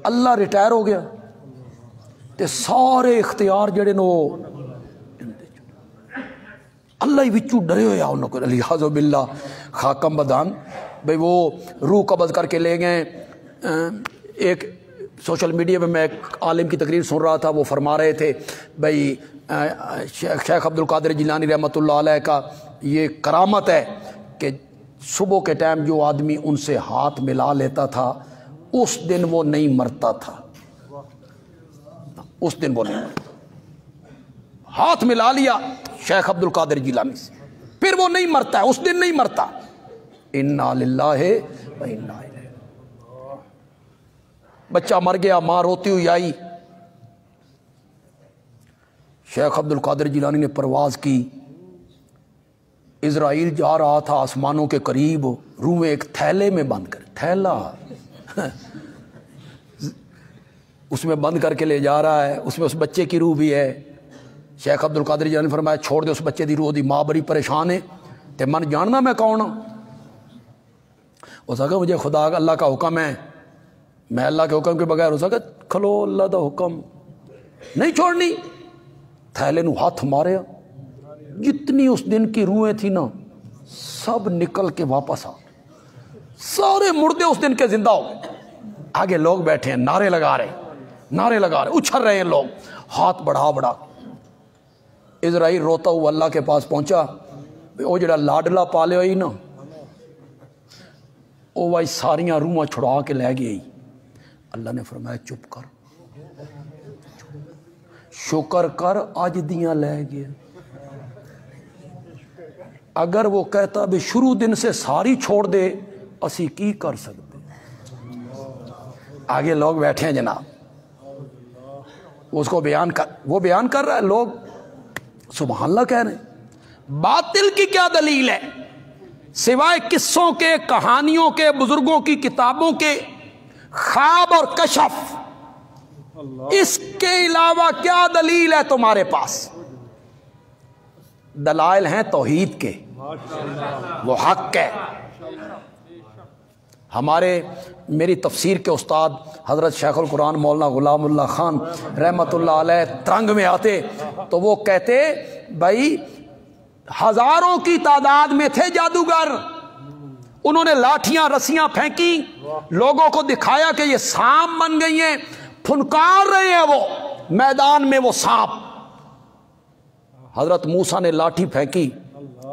اللہ ریٹائر ہو گیا، تے سارے اختیار جڑے نو اللہ ہی وچوں ڈرے ہوئے انہوں کو علیہ باللہ خاکم بدان بھئی وہ روح قبض کر کے لے گئے. ایک سوشل میڈیا پہ میں ایک عالم کی تقریر سن رہا تھا, وہ فرما رہے تھے بھئی شیخ عبد القادر جیلانی رحمۃ اللہ علیہ کا یہ کرامت ہے کہ صبح کے ٹائم جو آدمی ان سے ہاتھ ملا لیتا تھا اس دن وہ نہیں مرتا تھا, اس دن وہ نہیں مرتا. ہاتھ ملا لیا شیخ عبد القادر جیلانی سے, پھر وہ نہیں مرتا ہے, اس دن نہیں مرتا. انا للہ و انا الیہ. بچہ مر گیا, ماں روتی ہوئی آئی, شیخ عبد القادر جیلانی نے پرواز کی, اسرائیل جا رہا تھا آسمانوں کے قریب, روحیں ایک تھیلے میں بند کر, تھیلا اس میں بند کر کے لے جا رہا ہے, اس میں اس بچے کی روح بھی ہے. شیخ عبد القادر جیلانی نے فرمایا چھوڑ دے اس بچے دی روح, دی ماں بڑی پریشان ہے تے من جاننا میں کون ہوں. ہو سکا مجھے خدا اللہ کا حکم ہے, میں اللہ کے حکم کے بغیر ہو سکا کھلو اللہ دا حکم نہیں چھوڑنی. تھیلے نو ہاتھ ماریا, جتنی اس دن کی روحیں تھی نا سب نکل کے واپس آ, سارے مردے اس دن کے زندہ ہو گئے. آگے لوگ بیٹھے ہیں, نعرے لگا رہے اچھل رہے ہیں لوگ, ہاتھ بڑھا بڑھا. اسرائیل روتا ہوا اللہ کے پاس پہنچا, وہ جڑا لاڈلا پالے ہوئی نا وہ بھائی ساریاں روحاں چھڑا کے لے گئی. اللہ نے فرمایا چپ کر, شکر کر اج دیاں لے گئے. اگر وہ کہتا بھی شروع دن سے ساری چھوڑ دے اسی کی کر سکتے. آگے لوگ بیٹھے ہیں جناب, اس کو وہ بیان کر رہا ہے, لوگ سبحان اللہ کہہ رہے ہیں. باطل کی کیا دلیل ہے سوائے قصوں کے, کہانیوں کے, بزرگوں کی کتابوں کے, خواب اور کشف, اس کے علاوہ کیا دلیل ہے تمہارے پاس؟ دلائل ہیں توحید کے, وہ حق ہے. میری تفسیر کے استاد حضرت شیخ القرآن مولانا غلام اللہ خان رحمت اللہ علیہ ترنگ میں آتے تو وہ کہتے بھائی ہزاروں کی تعداد میں تھے جادوگر, انہوں نے لاٹھیاں رسیاں پھینکی, لوگوں کو دکھایا کہ یہ سانپ بن گئی ہیں, پھنکار رہے ہیں وہ میدان میں وہ سانپ. حضرت موسیٰ نے لاٹھی پھینکی,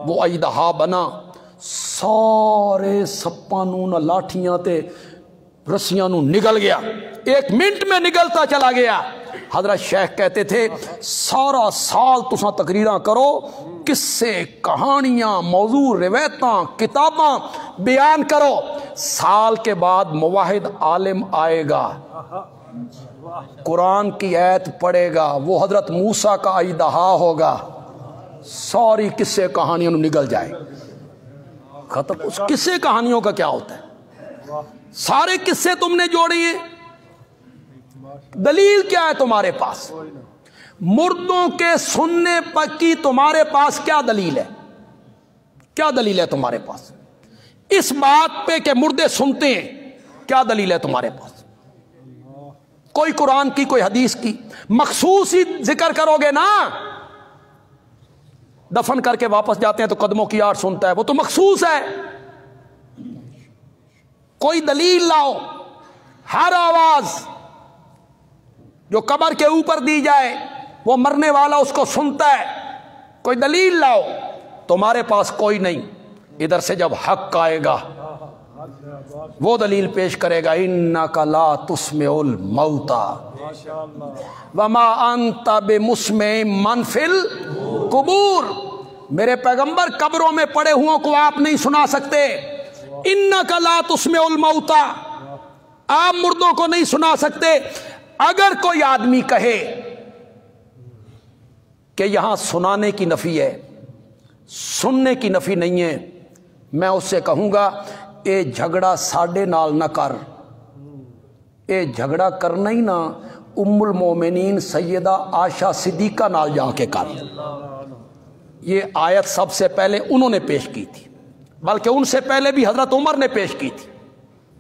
وہ اژدہا بنا, سارے سپاں نو لاٹھیاں تے رسیاں نو نگل گیا, 1 منٹ میں نگلتا چلا گیا. حضرت شیخ کہتے تھے سارا سال تساں تقریراں کرو, قصے, کہانیاں, موضوع, روایتاں, کتاباں بیان کرو, سال کے بعد موحد عالم آئے گا, قرآن کی آیت پڑھے گا, وہ حضرت موسیٰ کا اژدہا ہوگا, ساری قصے کہانیوں نگل جائے, ختم. اس قصے کہانیوں کا کیا ہوتا ہے؟ سارے قصے تم نے جوڑے ہیں, دلیل کیا ہے تمہارے پاس؟ مردوں کے سننے کی تمہارے پاس کیا دلیل ہے؟ کیا دلیل ہے تمہارے پاس اس بات پہ کہ مردے سنتے ہیں؟ کیا دلیل ہے تمہارے پاس؟ کوئی قرآن کی, کوئی حدیث کی, مخصوص ہی ذکر کرو گے نا. دفن کر کے واپس جاتے ہیں تو قدموں کی آڑ سنتا ہے, وہ تو مخصوص ہے. کوئی دلیل لاؤ. ہر آواز جو قبر کے اوپر دی جائے وہ مرنے والا اس کو سنتا ہے, کوئی دلیل لاؤ. تمہارے پاس کوئی نہیں. ادھر سے جب حق آئے گا وہ دلیل پیش کرے گا, انک لا تسمع الموتى وما انت بمسمع من فی القبور. میرے پیغمبر قبروں میں پڑے ہوں کو آپ نہیں سنا سکتے. انک لا تسمع الموتى, آپ مردوں کو نہیں سنا سکتے. اگر کوئی آدمی کہے کہ یہاں سنانے کی نفی ہے, سننے کی نفی نہیں ہے, میں اس سے کہوں گا اے جھگڑا ساڈے نال نہ کر, اے جھگڑا کرنا ہی نہ ام المومنین سیدہ عائشہ صدیقہ نال جا کے کر. یہ آیت سب سے پہلے انہوں نے پیش کی تھی, بلکہ ان سے پہلے بھی حضرت عمر نے پیش کی تھی.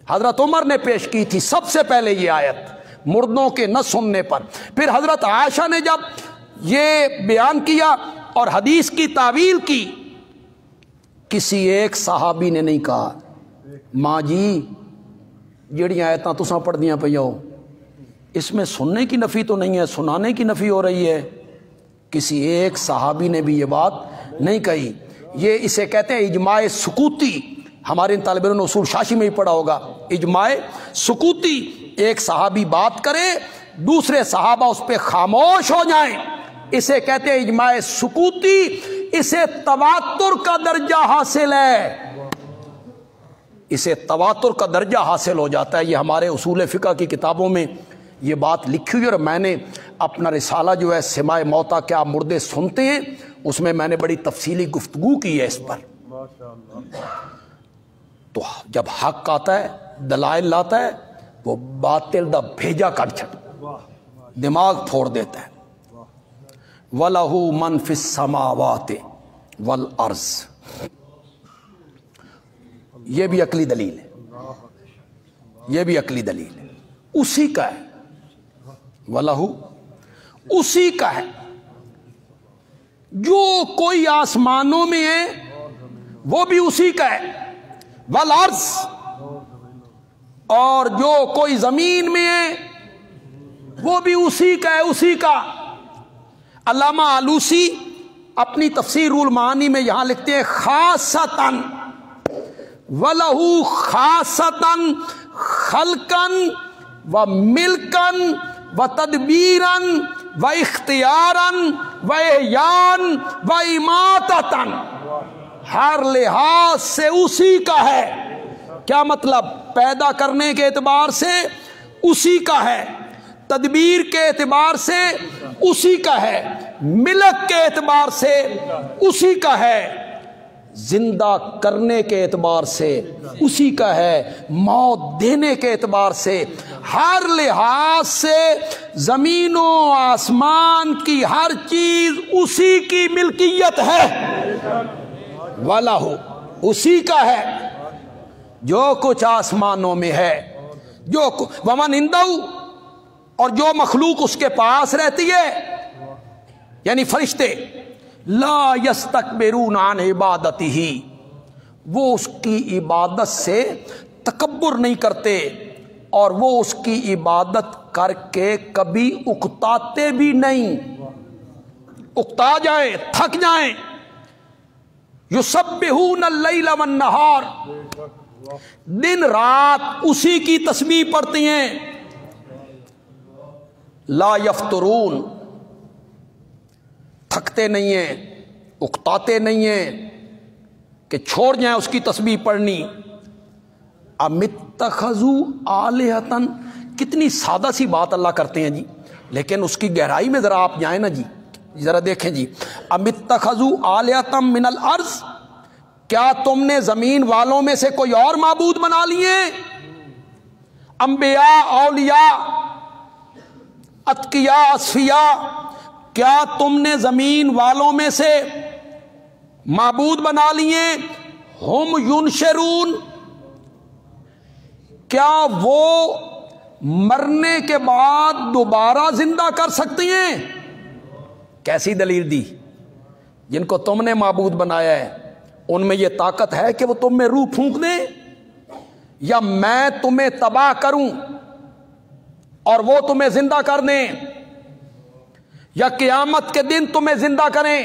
حضرت عمر نے پیش کی تھی سب سے پہلے یہ آیت, مردوں کے نہ سننے پر۔ پھر حضرت عائشہ نے جب یہ بیان کیا اور حدیث کی تعویل کی، کسی ایک صحابی نے نہیں کہا ماں جی جڑیاں آیتاں تساں پڑھ دیاں پہ ہو اس میں سننے کی نفی تو نہیں ہے، سنانے کی نفی ہو رہی ہے۔ کسی ایک صحابی نے بھی یہ بات نہیں کہی۔ یہ اسے کہتے ہیں اجماع سکوتی، ہمارے طالب علم نے اصول شاشی میں ہی پڑھا ہوگا، اجماع سکوتی، ایک صحابی بات کرے دوسرے صحابہ اس پہ خاموش ہو جائیں، اسے کہتے ہیں اجماع سکوتی، اسے تواتر کا درجہ حاصل ہے، اسے تواتر کا درجہ حاصل ہو جاتا ہے۔ یہ ہمارے اصول فقہ کی کتابوں میں یہ بات لکھی ہوئی ہے، اور میں نے اپنا رسالہ جو ہے سماع موتا کیا مردے سنتے ہیں، اس میں میں نے بڑی تفصیلی گفتگو کی ہے اس پر۔ تو جب حق آتا ہے دلائل لاتا ہے وہ باطل دا بھیجا کٹ چھٹ دماغ پھوڑ دیتا ہے۔ وَلَهُ مَنْ فِي السَّمَاوَاتِ وَالْأَرْضِ، یہ بھی عقلی دلیل ہے، یہ بھی عقلی دلیل ہے، اسی کا ہے، وَلَهُ اسی کا ہے، جو کوئی آسمانوں میں ہے وہ بھی اسی کا ہے، والارض، اور جو کوئی زمین میں ہے وہ بھی اسی کا ہے، اسی کا۔ علامہ آلوسی اپنی تفسیر رول معانی میں یہاں لکھتے ہیں خاصتاً وَلَهُ خاصتاً خلقاً و ملکاً و تدبیراً و اختیاراً و احیاءً و اماتتاً، ہر لحاظ سے اسی کا ہے۔ کیا مطلب؟ پیدا کرنے کے اعتبار سے اسی کا ہے، تدبیر کے اعتبار سے اسی کا ہے، ملک کے اعتبار سے اسی کا ہے، زندہ کرنے کے اعتبار سے اسی کا ہے، موت دینے کے اعتبار سے، ہر لحاظ سے زمین و آسمان کی ہر چیز اسی کی ملکیت ہے۔ وَلَهُ اسی کا ہے، جو کچھ آسمانوں میں ہے، جو وَمَنْ عِنْدَهُ، اور جو مخلوق اس کے پاس رہتی ہے، یعنی فرشتے، لا یستکبرون عن عبادتہ، وہ اس کی عبادت سے تکبر نہیں کرتے، اور وہ اس کی عبادت کر کے کبھی اکتاتے بھی نہیں، اکتا جائیں تھک جائیں۔ یسبحون اللیل والنہار، دن رات اسی کی تسبیح پڑھتی ہیں۔ لا یفترون، تھکتے نہیں ہیں، اکتاتے نہیں ہیں کہ چھوڑ جائیں اس کی تسبیح پڑھنی۔ ام اتخذوا آلہۃ، کتنی سادہ سی بات اللہ کرتے ہیں جی، لیکن اس کی گہرائی میں ذرا آپ جائیں نا جی، ذرا دیکھیں جی۔ ام اتخذوا آلہۃ من الارض، کیا تم نے زمین والوں میں سے کوئی اور معبود بنا لیے؟ انبیاء، اولیاء، اتقیاء، اصفیاء، کیا تم نے زمین والوں میں سے معبود بنا لیے؟ ہم ینشرون، کیا وہ مرنے کے بعد دوبارہ زندہ کر سکتی ہیں؟ کیسی دلیل دی؟ جن کو تم نے معبود بنایا ہے ان میں یہ طاقت ہے کہ وہ تم میں روح پھونک دیں، یا میں تمہیں تباہ کروں اور وہ تمہیں زندہ کر دیں، یا قیامت کے دن تمہیں زندہ کریں؟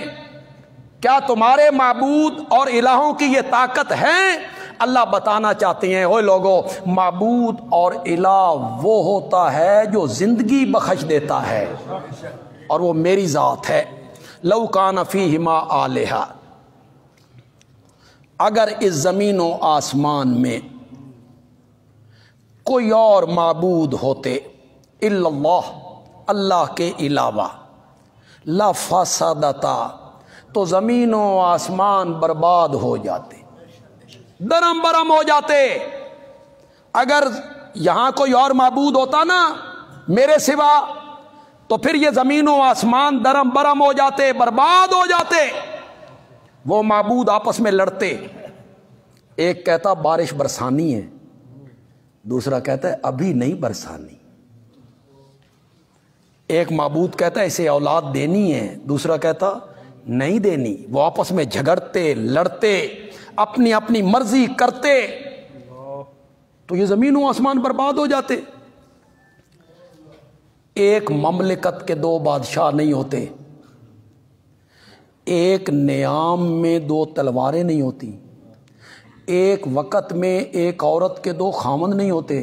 کیا تمہارے معبود اور الہوں کی یہ طاقت ہے؟ اللہ بتانا چاہتے ہیں اوے لوگو، معبود اور الہ وہ ہوتا ہے جو زندگی بخش دیتا ہے، اور وہ میری ذات ہے۔ لو کان فیہما آلہہ، اگر اس زمین و آسمان میں کوئی اور معبود ہوتے الا اللہ، اللہ کے علاوہ، لفسدتا، تو زمین و آسمان برباد ہو جاتے، درم برم ہو جاتے۔ اگر یہاں کوئی اور معبود ہوتا نا میرے سوا، تو پھر یہ زمین و آسمان درم برم ہو جاتے، برباد ہو جاتے۔ وہ معبود آپس میں لڑتے، ایک کہتا بارش برسانی ہے، دوسرا کہتا ہے ابھی نہیں برسانی، ایک معبود کہتا ہے اسے اولاد دینی ہے، دوسرا کہتا نہیں دینی، وہ آپس میں جھگڑتے لڑتے اپنی اپنی مرضی کرتے تو یہ زمین و آسمان برباد ہو جاتے۔ ایک مملکت کے دو بادشاہ نہیں ہوتے، ایک نیام میں دو تلواریں نہیں ہوتی، ایک وقت میں ایک عورت کے دو خاوند نہیں ہوتے،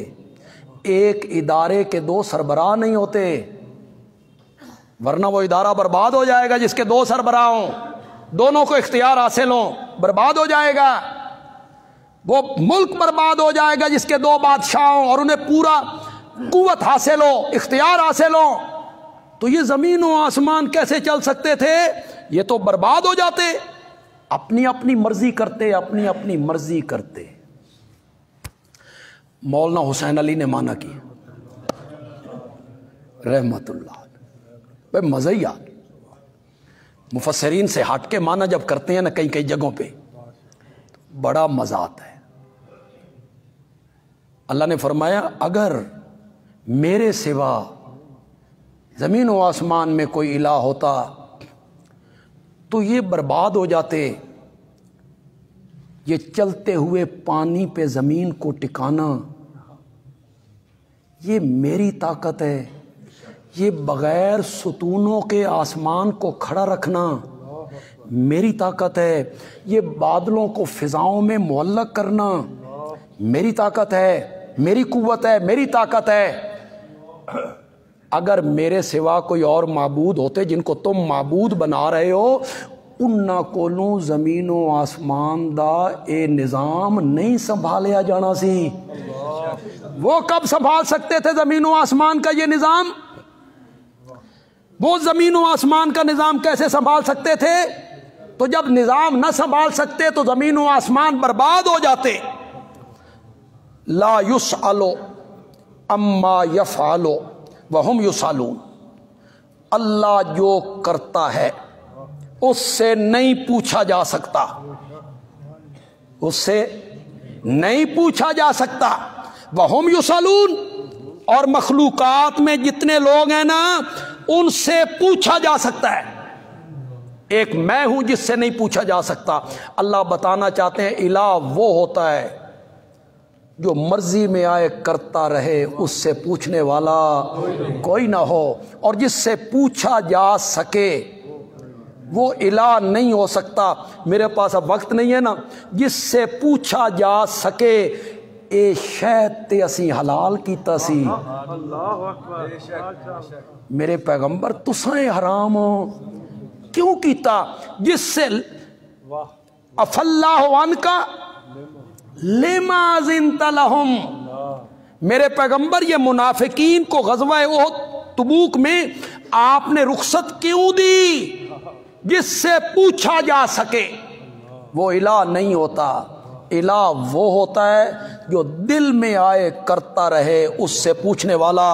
ایک ادارے کے دو سربراہ نہیں ہوتے، ورنہ وہ ادارہ برباد ہو جائے گا جس کے دو سربراہ ہوں، دونوں کو اختیار حاصل ہوں، برباد ہو جائے گا۔ وہ ملک برباد ہو جائے گا جس کے دو بادشاہ ہوں اور انہیں پورا قوت حاصل ہو، اختیار حاصل ہو۔ تو یہ زمین و آسمان کیسے چل سکتے تھے؟ یہ تو برباد ہو جاتے، اپنی اپنی مرضی کرتے، اپنی اپنی مرضی کرتے۔ مولانا حسین علی نے مانا کیا رحمت اللہ، بھائی مزہ ہی آ گیا۔ مفسرین سے ہٹ کے مانا جب کرتے ہیں نا کئی کئی جگہوں پہ بڑا مزہ آتا ہے۔ اللہ نے فرمایا اگر میرے سوا زمین و آسمان میں کوئی الہ ہوتا تو یہ برباد ہو جاتے۔ یہ چلتے ہوئے پانی پہ زمین کو ٹکانا یہ میری طاقت ہے، یہ بغیر ستونوں کے آسمان کو کھڑا رکھنا میری طاقت ہے، یہ بادلوں کو فضاؤں میں معلق کرنا میری طاقت ہے، میری قوت ہے، میری طاقت ہے۔ اگر میرے سوا کوئی اور معبود ہوتے جن کو تم معبود بنا رہے ہو، انہاں کولوں زمین و آسمان دا اے نظام نہیں سنبھالیا جانا سی۔ وہ کب سنبھال سکتے تھے زمین و آسمان کا یہ نظام؟ وہ زمین و آسمان کا نظام کیسے سنبھال سکتے تھے؟ تو جب نظام نہ سنبھال سکتے تو زمین و آسمان برباد ہو جاتے۔ لا یسأل اما یفعل وہم یسألون، اللہ جو کرتا ہے اس سے نہیں پوچھا جا سکتا، اس سے نہیں پوچھا جا سکتا۔ وہم یسألون، اور مخلوقات میں جتنے لوگ ہیں نا ان سے پوچھا جا سکتا ہے، ایک میں ہوں جس سے نہیں پوچھا جا سکتا۔ اللہ بتانا چاہتے ہیں الہ وہ ہوتا ہے جو مرضی میں آئے کرتا رہے، اس سے پوچھنے والا کوئی نہ ہو، اور جس سے پوچھا جا سکے وہ الہ نہیں ہو سکتا۔ میرے پاس اب وقت نہیں ہے نا، جس سے پوچھا جا سکے اے شہد تے اسی حلال کیتا سی، میرے پیغمبر تساں حرام ہو کیوں کیتا؟ جس سے عفا اللہ عنکا لما اذنت لہم، میرے پیغمبر یہ منافقین کو غزوہ احد تبوک میں آپ نے رخصت کیوں دی؟ جس سے پوچھا جا سکے۔ وہ الہ نہیں ہوتا، الہ وہ ہوتا ہے جو دل میں آئے کرتا رہے، اس سے پوچھنے والا۔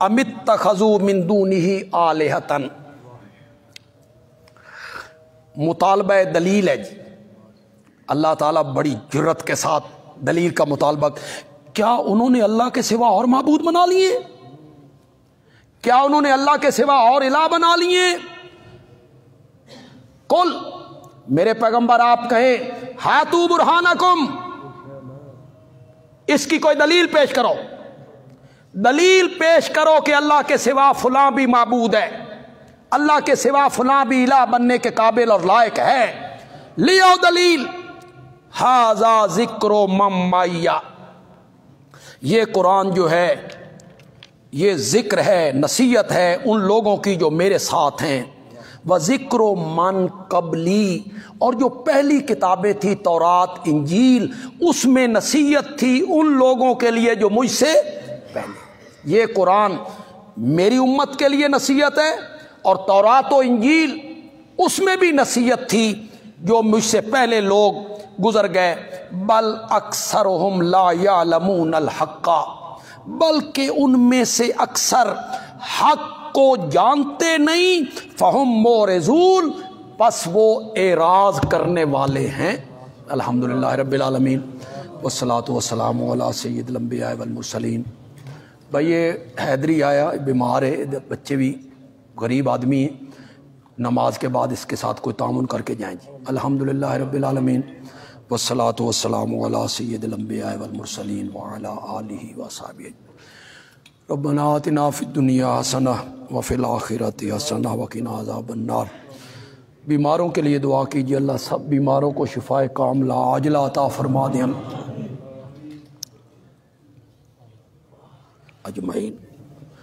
ام اتخذوا من دونہ آلہۃ، مطالبہ دلیل ہے جی۔ اللہ تعالیٰ بڑی جرت کے ساتھ دلیل کا مطالبہ، کیا انہوں نے اللہ کے سوا اور معبود بنا لیے؟ کیا انہوں نے اللہ کے سوا اور الہ بنا لیے؟ قل، میرے پیغمبر آپ کہیں ہاتو برہانکم، اس کی کوئی دلیل پیش کرو، دلیل پیش کرو کہ اللہ کے سوا فلاں بھی معبود ہے، اللہ کے سوا فلاں بھی الہ بننے کے قابل اور لائق ہے، لیاؤ دلیل۔ ھذا ذکر من معی، یہ قرآن جو ہے یہ ذکر ہے، نصیحت ہے ان لوگوں کی جو میرے ساتھ ہیں۔ وَذِكْرُ مَنْ قَبْلِي، اور جو پہلی کتابیں تھی تورات انجیل، اس میں نصیحت تھی ان لوگوں کے لیے جو مجھ سے پہلے۔ یہ قرآن میری امت کے لیے نصیحت ہے، اور تورات و انجیل اس میں بھی نصیحت تھی جو مجھ سے پہلے لوگ گزر گئے۔ بل اکثرہم لا یعلمون الحق، بلکہ ان میں سے اکثر حق کو جانتے نہیں۔ فہم مورزون، پس وہ اعراض کرنے والے ہیں۔ الحمدللہ رب العالمین، والصلاۃ والسلام علی سید الانبیاء والمرسلین بھائی یہ حیدری آیا بیمار ہے، بچے بھی غریب آدمی ہیں، نماز کے بعد اس کے ساتھ کوئی تعاون کر کے جائیں جی۔ الحمدللہ رب العالمین والصلاة والسلام علی سید الانبیاء والمرسلین وعلی آلہ وصحبہ۔ ربنا آتنا فی الدنیا حسنہ وفی الآخرۃ حسنہ وقنا عذاب النار۔ بیماروں کے لیے دعا کیجیے، اللہ سب بیماروں کو شفائے کاملہ عاجلہ عطا فرما دیں اجمعین۔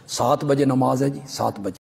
7 بجے نماز ہے جی، 7 بجے۔